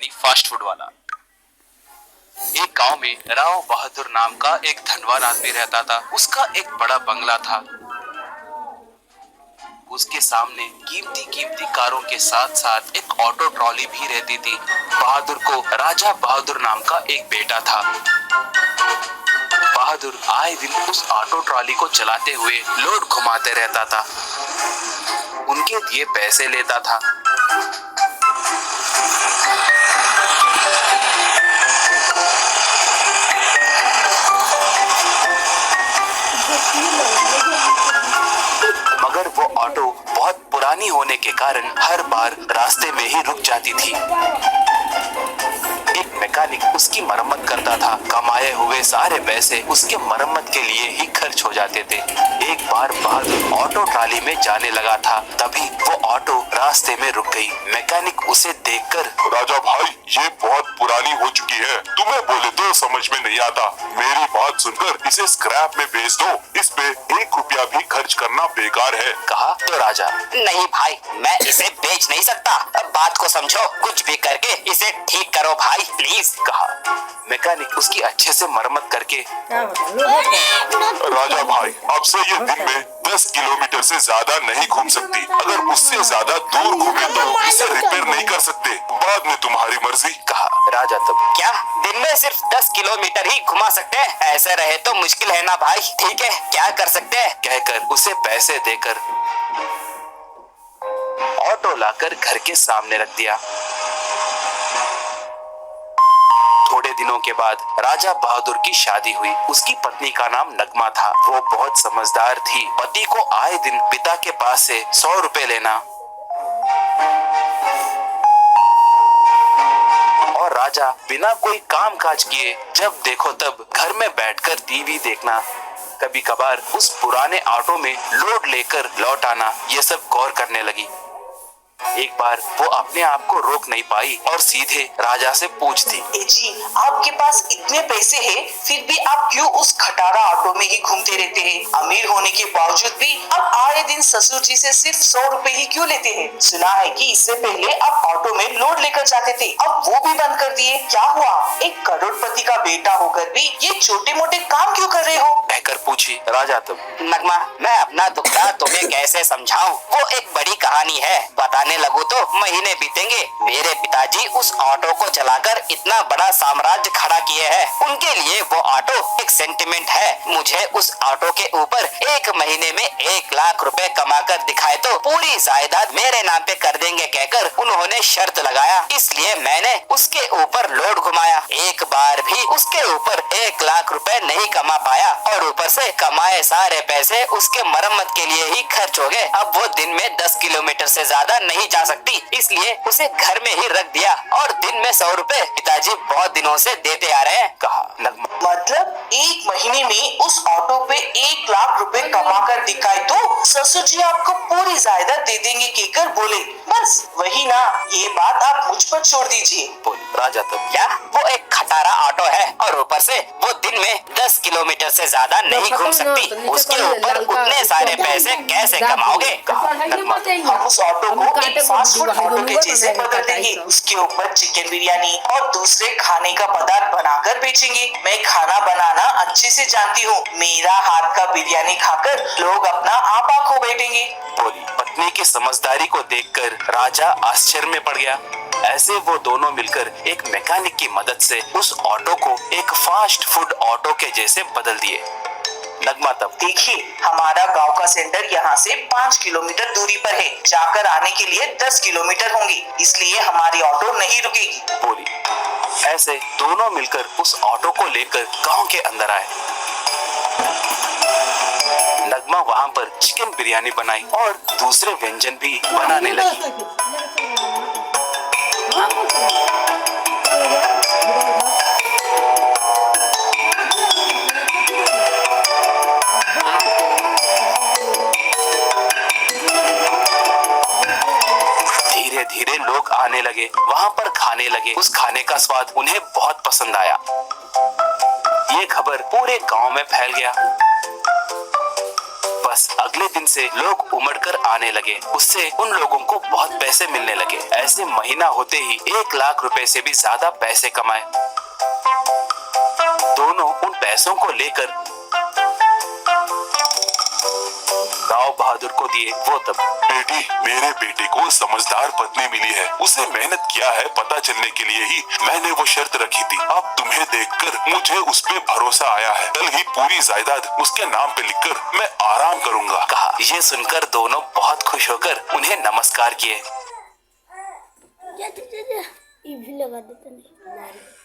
Fast food वाला। एक गांव में राव बहादुर नाम का एक धनवान आदमी रहता था। उसका एक बड़ा बंगला था। उसके सामने कीमती कीमती कारों के साथ साथ एक ऑटो ट्रॉली भी रहती थी। बहादुर को राजा बहादुर नाम का एक बेटा था। बहादुर आए दिन उस ऑटो ट्रॉली को चलाते हुए लोड घुमाते रहता था। उनके दिए पैसे लेता था। मगर वो ऑटो बहुत पुरानी होने के कारण हर बार रास्ते में ही रुक जाती थी। एक मैकेनिक उसकी मरम्मत करता था। कमाए हुए सारे पैसे उसके मरम्मत के लिए ही खर्च हो जाते थे। एक बार बहादुर ऑटो ट्राली में जाने लगा था, तभी वो ऑटो रास्ते में रुक गई। मैकेनिक उसे देखकर, राजा भाई, ये बहुत पुरानी हो चुकी है, तुम्हें बोले तो समझ में नहीं आता। मेरी बात सुनकर इसे स्क्रैप में बेच दो, इस पे 1 रुपया भी खर्च करना बेकार है। कहा तो राजा, नहीं भाई, मैं इसे बेच नहीं सकता। अब बात को समझो, कुछ भी करके इसे ठीक करो भाई, प्लीज। कहा। मैकेनिक उसकी अच्छे से मरम्मत करके, राजा भाई, अब से ये दिन में 10 किलोमीटर से ज्यादा नहीं घूम सकती। अगर उससे ज्यादा दूर घूमे तो इसे रिपेयर नहीं कर सकते। बाद में तुम्हारी मर्जी। कहा। राजा तब, क्या दिन में सिर्फ 10 किलोमीटर ही घुमा सकते हैं? ऐसे रहे तो मुश्किल है ना भाई। ठीक है, क्या कर सकते हैं? कहकर उसे पैसे देकर ऑटो लाकर घर के सामने रख दिया। थोड़े दिनों के बाद राजा बहादुर की शादी हुई। उसकी पत्नी का नाम नगमा था। वो बहुत समझदार थी। पति को आए दिन पिता के पास से 100 रुपए लेना और राजा बिना कोई काम काज किए जब देखो तब घर में बैठकर टीवी देखना, कभी कभार उस पुराने ऑटो में लोड लेकर लौट आना, ये सब गौर करने लगी। एक बार वो अपने आप को रोक नहीं पाई और सीधे राजा से पूछती, ए जी, आपके पास इतने पैसे हैं, फिर भी आप क्यों उस खटारा ऑटो में ही घूमते रहते हैं? अमीर होने के बावजूद भी आप आए दिन ससुर जी से सिर्फ 100 रुपए ही क्यों लेते हैं? सुना है कि इससे पहले आप ऑटो में लोड लेकर जाते थे, अब वो भी बंद कर दिए। क्या हुआ? एक करोड़पति का बेटा होकर भी ये छोटे मोटे काम क्यों कर रहे हो? कहकर पूछी। राजा तब, नगमा, मैं अपना दुखड़ा तुम्हें कैसे समझाऊं? वो एक बड़ी कहानी है। बताने लगूं तो महीने बीतेंगे। मेरे पिताजी उस ऑटो को चलाकर इतना बड़ा साम्राज्य खड़ा किए हैं। उनके लिए वो ऑटो एक सेंटिमेंट है। मुझे उस ऑटो के ऊपर एक महीने में 1 लाख रुपए कमाकर दिखाए तो पूरी जायदाद मेरे नाम पे कर देंगे कहकर उन्होंने शर्त लगाया। इसलिए मैंने उसके ऊपर लोड घुमाया। एक बार भी उसके ऊपर 1 लाख रुपए नहीं कमा पाया और ऊपर से कमाए सारे पैसे उसके मरम्मत के लिए ही खर्च हो गए। अब वो दिन में 10 किलोमीटर से ज्यादा नहीं जा सकती, इसलिए उसे घर में ही रख दिया और दिन में 100 रुपए पिताजी बहुत दिनों से देते आ रहे हैं। कहा। नगमा, मतलब 1 महीने में उस ऑटो पे 1 लाख रुपए कमा कर दिखाए तो ससुर जी आपको पूरी जायदाद दे देंगे कहकर बोले। बस वही ना, ये बात आप मुझ पर छोड़ दीजिए। बोली। राजा तब, क्या वो एक खटारा ऑटो है और ऊपर से वो दिन में 10 किलोमीटर से ज्यादा नहीं घूम सकती? उसके ऊपर उतने सारे पैसे कैसे कमाओगे? हम उस ऑटो को एक फास्ट फूड ऑटो के जैसे बदल देंगे। उसके ऊपर चिकन बिरयानी और दूसरे खाने का पदार्थ बनाकर बेचेंगे। मैं खाना बनाना अच्छे से जानती हूँ। मेरा हाथ का बिरयानी खाकर लोग अपना आपा खो बैठेंगे। बोली। पत्नी की समझदारी को देखकर राजा आश्चर्य में पड़ गया। ऐसे वो दोनों मिलकर एक मैकेनिक की मदद से उस ऑटो को एक फास्ट फूड ऑटो के जैसे बदल दिए। नगमा तब, देखिए, हमारा गांव का सेंटर यहाँ से 5 किलोमीटर दूरी पर है। जाकर आने के लिए 10 किलोमीटर होंगे, इसलिए हमारी ऑटो नहीं रुकेगी। बोली। ऐसे दोनों मिलकर उस ऑटो को लेकर गांव के अंदर आए। नगमा वहां पर चिकन बिरयानी बनाई और दूसरे व्यंजन भी बनाने लगी। धीरे धीरे लोग आने लगे, वहां पर खाने लगे। उस खाने का स्वाद उन्हें बहुत पसंद आया। ये खबर पूरे गांव में फैल गया। बस अगले दिन से लोग उमड़कर आने लगे। उससे उन लोगों को बहुत पैसे मिलने लगे। ऐसे महीना होते ही 1 लाख रुपए से भी ज्यादा पैसे कमाए। दोनों उन पैसों को लेकर राव बहादुर को दिए। वो तब, बेटी, मेरे बेटे को समझदार पत्नी मिली है। उसे मेहनत किया है पता चलने के लिए ही मैंने वो शर्त रखी थी। अब तुम्हें देखकर मुझे उस पे भरोसा आया है। कल ही पूरी जायदाद उसके नाम पे लिखकर मैं आराम करूंगा, कहा। ये सुनकर दोनों बहुत खुश होकर उन्हें नमस्कार किए। ये भी लगा देता नहीं।